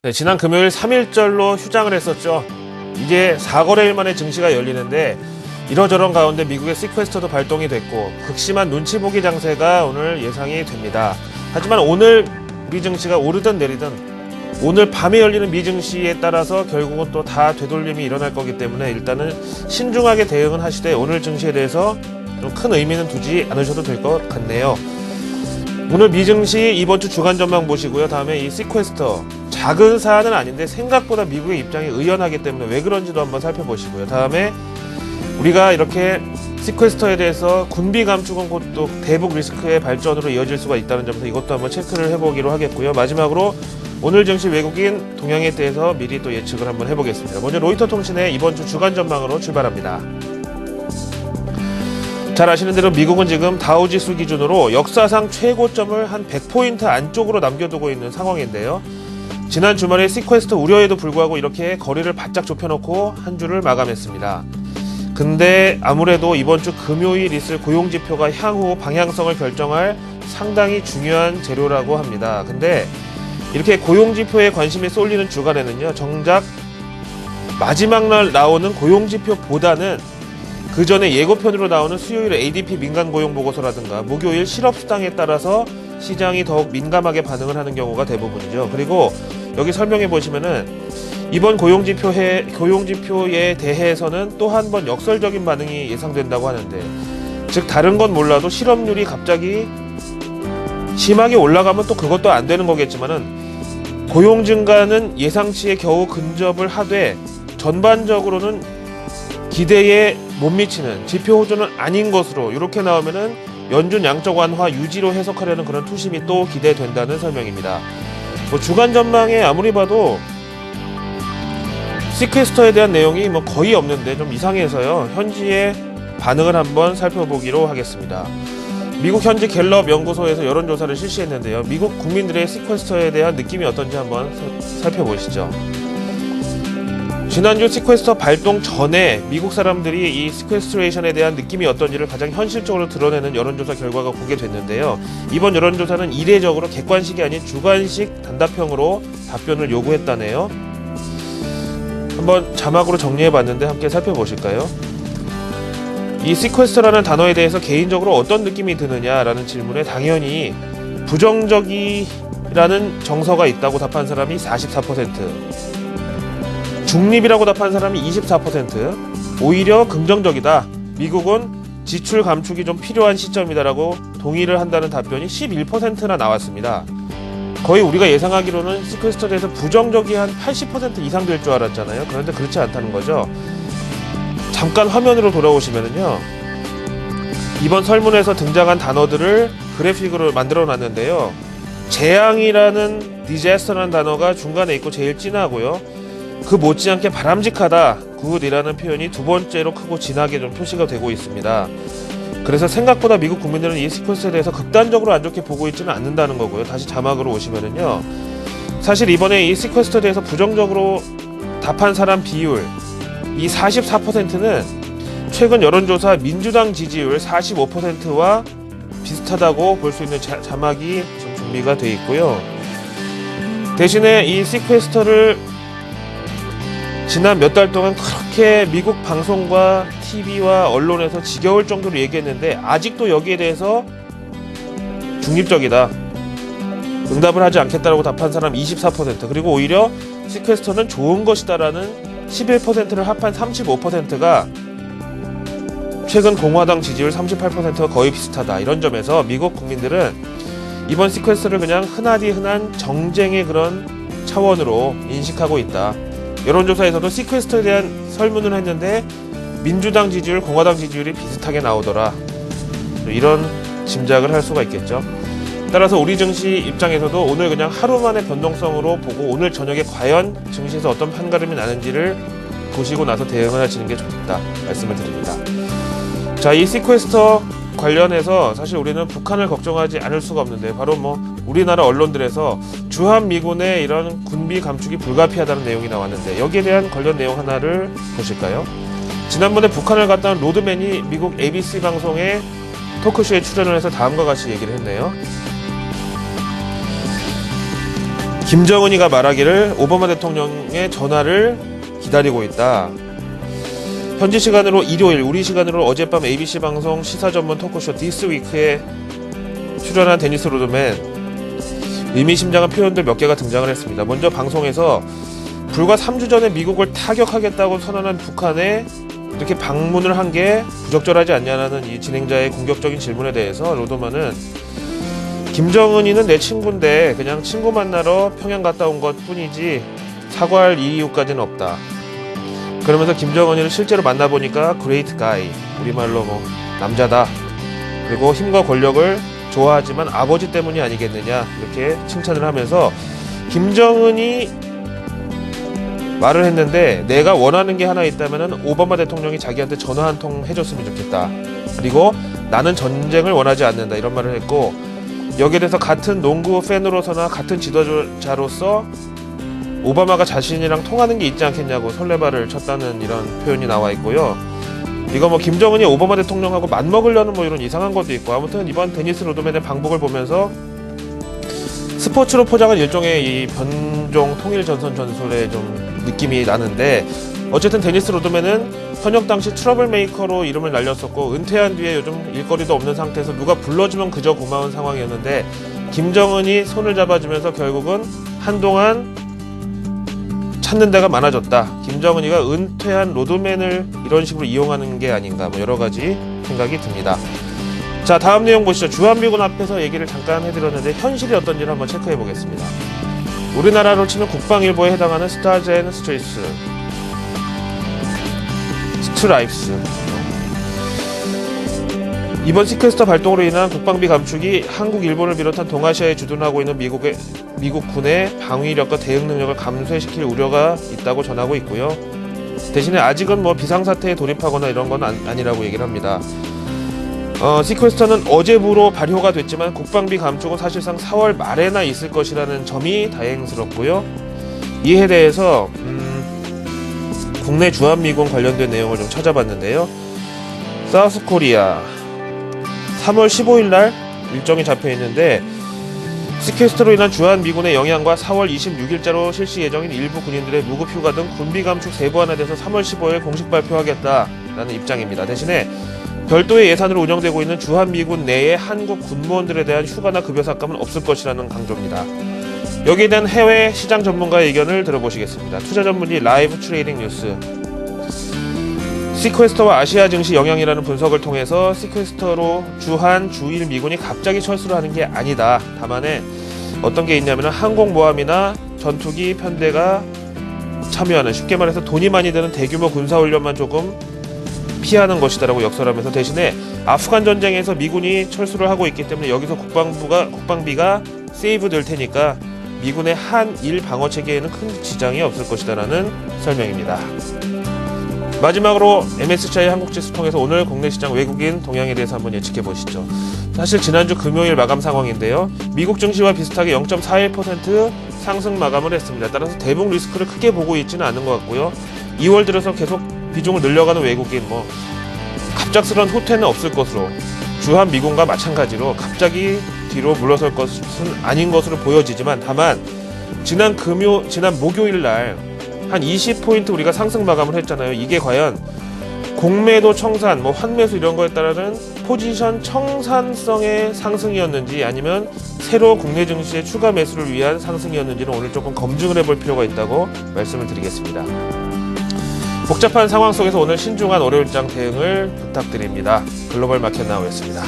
네, 지난 금요일 3.1절로 휴장을 했었죠. 이제 4거래일 만에 증시가 열리는데 이러저런 가운데 미국의 시퀘스터도 발동이 됐고 극심한 눈치 보기 장세가 오늘 예상이 됩니다. 하지만 오늘 우리 증시가 오르든 내리든 오늘 밤에 열리는 미 증시에 따라서 결국은 또 다 되돌림이 일어날 거기 때문에 일단은 신중하게 대응은 하시되 오늘 증시에 대해서 좀 큰 의미는 두지 않으셔도 될 것 같네요. 오늘 미 증시 이번 주 주간 전망 보시고요. 다음에 이 시퀘스터 작은 사안은 아닌데 생각보다 미국의 입장이 의연하기 때문에 왜 그런지도 한번 살펴보시고요. 다음에 우리가 이렇게 시퀘스터에 대해서 군비 감축은 곧 또 대북 리스크의 발전으로 이어질 수가 있다는 점에서 이것도 한번 체크를 해보기로 하겠고요. 마지막으로 오늘 증시 외국인 동향에 대해서 미리 또 예측을 한번 해보겠습니다. 먼저 로이터 통신의 이번 주 주간 전망으로 출발합니다. 잘 아시는 대로 미국은 지금 다우지수 기준으로 역사상 최고점을 한 100포인트 안쪽으로 남겨두고 있는 상황인데요. 지난 주말에 시퀘스터 우려에도 불구하고 이렇게 거리를 바짝 좁혀놓고 한 주를 마감했습니다. 근데 아무래도 이번 주 금요일 있을 고용지표가 향후 방향성을 결정할 상당히 중요한 재료라고 합니다. 근데 이렇게 고용지표에 관심이 쏠리는 주간에는요, 정작 마지막 날 나오는 고용지표보다는 그 전에 예고편으로 나오는 수요일 ADP 민간 고용 보고서라든가 목요일 실업수당에 따라서 시장이 더욱 민감하게 반응을 하는 경우가 대부분이죠. 그리고 여기 설명해 보시면은 이번 고용지표에 대해서는 또 한 번 역설적인 반응이 예상된다고 하는데, 즉 다른 건 몰라도 실업률이 갑자기 심하게 올라가면 또 그것도 안 되는 거겠지만은 고용 증가는 예상치에 겨우 근접을 하되 전반적으로는 기대에 못 미치는 지표 호조는 아닌 것으로 이렇게 나오면은 연준 양적 완화 유지로 해석하려는 그런 투심이 또 기대된다는 설명입니다. 뭐 주간 전망에 아무리 봐도 시퀘스터에 대한 내용이 뭐 거의 없는데 좀 이상해서요. 현지의 반응을 한번 살펴보기로 하겠습니다. 미국 현지 갤럽 연구소에서 여론조사를 실시했는데요. 미국 국민들의 시퀘스터에 대한 느낌이 어떤지 한번 살펴보시죠. 지난주 시퀘스터 발동 전에 미국 사람들이 이 시퀘스트레이션에 대한 느낌이 어떤지를 가장 현실적으로 드러내는 여론조사 결과가 공개됐는데요. 이번 여론조사는 이례적으로 객관식이 아닌 주관식 단답형으로 답변을 요구했다네요. 한번 자막으로 정리해봤는데 함께 살펴보실까요? 이 시퀘스터라는 단어에 대해서 개인적으로 어떤 느낌이 드느냐라는 질문에 당연히 부정적이라는 정서가 있다고 답한 사람이 44%, 중립이라고 답한 사람이 24%, 오히려 긍정적이다, 미국은 지출 감축이 좀 필요한 시점이다라고 동의를 한다는 답변이 11%나 나왔습니다. 거의 우리가 예상하기로는 시퀘스터에 대해서 부정적이 한 80% 이상 될 줄 알았잖아요. 그런데 그렇지 않다는 거죠. 잠깐 화면으로 돌아오시면은요, 이번 설문에서 등장한 단어들을 그래픽으로 만들어 놨는데요. 재앙이라는 디자스터라는 단어가 중간에 있고 제일 진하고요. 그 못지않게 바람직하다, 굿이라는 표현이 두 번째로 크고 진하게 좀 표시가 되고 있습니다. 그래서 생각보다 미국 국민들은 이 시퀘스터에 대해서 극단적으로 안 좋게 보고 있지는 않는다는 거고요. 다시 자막으로 오시면은요, 사실 이번에 이 시퀘스터에 대해서 부정적으로 답한 사람 비율, 이 44%는 최근 여론조사 민주당 지지율 45%와 비슷하다고 볼 수 있는 자막이 지금 준비가 되어 있고요. 대신에 이 시퀘스터를 지난 몇 달 동안 그렇게 미국 방송과 TV와 언론에서 지겨울 정도로 얘기했는데 아직도 여기에 대해서 중립적이다, 응답을 하지 않겠다라고 답한 사람 24%, 그리고 오히려 시퀘스터는 좋은 것이다라는 11%를 합한 35%가 최근 공화당 지지율 38%와 거의 비슷하다. 이런 점에서 미국 국민들은 이번 시퀘스터를 그냥 흔하디 흔한 정쟁의 그런 차원으로 인식하고 있다. 여론조사에서도 시퀘스터에 대한 설문을 했는데 민주당 지지율, 공화당 지지율이 비슷하게 나오더라. 이런 짐작을 할 수가 있겠죠. 따라서 우리 증시 입장에서도 오늘 그냥 하루만의 변동성으로 보고 오늘 저녁에 과연 증시에서 어떤 판가름이 나는지를 보시고 나서 대응을 하시는 게 좋겠다 말씀을 드립니다. 자, 이 시퀘스터 관련해서 사실 우리는 북한을 걱정하지 않을 수가 없는데, 바로 뭐 우리나라 언론들에서 주한미군의 이런 군비 감축이 불가피하다는 내용이 나왔는데 여기에 대한 관련 내용 하나를 보실까요? 지난번에 북한을 갔다 온 로드맨이 미국 ABC 방송의 토크쇼에 출연을 해서 다음과 같이 얘기를 했네요. 김정은이가 말하기를 오바마 대통령의 전화를 기다리고 있다. 현지 시간으로 일요일, 우리 시간으로 어젯밤 ABC 방송 시사 전문 토크쇼 디스위크에 출연한 데니스 로드맨, 의미심장한 표현들 몇 개가 등장을 했습니다. 먼저 방송에서 불과 3주 전에 미국을 타격하겠다고 선언한 북한에 이렇게 방문을 한 게 부적절하지 않냐라는 이 진행자의 공격적인 질문에 대해서 로드맨은 김정은이는 내 친구인데 그냥 친구 만나러 평양 갔다 온 것 뿐이지 사과할 이유까지는 없다. 그러면서 김정은이를 실제로 만나보니까 그레이트 가이, 우리말로 뭐 남자다. 그리고 힘과 권력을 좋아하지만 아버지 때문이 아니겠느냐, 이렇게 칭찬을 하면서 김정은이 말을 했는데 내가 원하는 게 하나 있다면 오바마 대통령이 자기한테 전화 한 통 해줬으면 좋겠다. 그리고 나는 전쟁을 원하지 않는다, 이런 말을 했고, 여기에 대해서 같은 농구 팬으로서나 같은 지도자로서 오바마가 자신이랑 통하는 게 있지 않겠냐고 설레발을 쳤다는 이런 표현이 나와 있고요. 이거 뭐 김정은이 오바마 대통령하고 맞먹으려는 뭐 이런 이상한 것도 있고, 아무튼 이번 데니스 로드맨의 방북을 보면서 스포츠로 포장한 일종의 이 변종 통일 전선 전술의 좀 느낌이 나는데, 어쨌든 데니스 로드맨은 현역 당시 트러블 메이커로 이름을 날렸었고, 은퇴한 뒤에 요즘 일거리도 없는 상태에서 누가 불러주면 그저 고마운 상황이었는데, 김정은이 손을 잡아주면서 결국은 한동안 찾는 데가 많아졌다. 김정은이가 은퇴한 로드맨을 이런 식으로 이용하는 게 아닌가, 뭐 여러 가지 생각이 듭니다. 자, 다음 내용 보시죠. 주한미군 앞에서 얘기를 잠깐 해드렸는데 현실이 어떤지를 한번 체크해 보겠습니다. 우리나라로 치면 국방일보에 해당하는 스타즈 앤 스트라이프스. 이번 시퀘스터 발동으로 인한 국방비 감축이 한국, 일본을 비롯한 동아시아에 주둔하고 있는 미국 군의 방위력과 대응 능력을 감소시킬 우려가 있다고 전하고 있고요. 대신에 아직은 뭐 비상사태에 돌입하거나 이런 건 아니라고 얘기를 합니다. 시퀘스터는 어제부로 발효가 됐지만 국방비 감축은 사실상 4월 말에나 있을 것이라는 점이 다행스럽고요. 이에 대해서 국내 주한미군 관련된 내용을 좀 찾아봤는데요. 사우스코리아 3월 15일 날 일정이 잡혀 있는데, 시퀘스터로 인한 주한미군의 영향과 4월 26일자로 실시 예정인 일부 군인들의 무급휴가 등 군비 감축 세부안에 대해서 3월 15일 공식 발표하겠다라는 입장입니다. 대신에 별도의 예산으로 운영되고 있는 주한미군 내의 한국 군무원들에 대한 휴가나 급여 삭감은 없을 것이라는 강조입니다. 여기에 대한 해외 시장 전문가의 의견을 들어보시겠습니다. 투자 전문지 라이브 트레이딩 뉴스. 시퀘스터와 아시아 증시 영향이라는 분석을 통해서 시퀘스터로 주한, 주일 미군이 갑자기 철수를 하는 게 아니다. 다만에 어떤 게 있냐면 항공모함이나 전투기 편대가 참여하는, 쉽게 말해서 돈이 많이 드는 대규모 군사훈련만 조금 피하는 것이다라고 역설하면서, 대신에 아프간 전쟁에서 미군이 철수를 하고 있기 때문에 여기서 국방비가 세이브 될 테니까 미군의 한일 방어 체계에는 큰 지장이 없을 것이다라는 설명입니다. 마지막으로 MSCI 한국지수 통해서 오늘 국내 시장 외국인 동향에 대해서 한번 예측해 보시죠. 사실 지난주 금요일 마감 상황인데요. 미국 증시와 비슷하게 0.41% 상승 마감을 했습니다. 따라서 대북 리스크를 크게 보고 있지는 않은 것 같고요. 2월 들어서 계속 비중을 늘려가는 외국인, 뭐 갑작스러운 후퇴는 없을 것으로, 주한 미군과 마찬가지로 갑자기 뒤로 물러설 것은 아닌 것으로 보여지지만, 다만 지난 목요일 날 한 20포인트 우리가 상승 마감을 했잖아요. 이게 과연 공매도 청산, 뭐 환매수 이런 거에 따른 포지션 청산성의 상승이었는지, 아니면 새로 국내 증시의 추가 매수를 위한 상승이었는지는 오늘 조금 검증을 해볼 필요가 있다고 말씀을 드리겠습니다. 복잡한 상황 속에서 오늘 신중한 월요일장 대응을 부탁드립니다. 글로벌 마켓 나오겠습니다.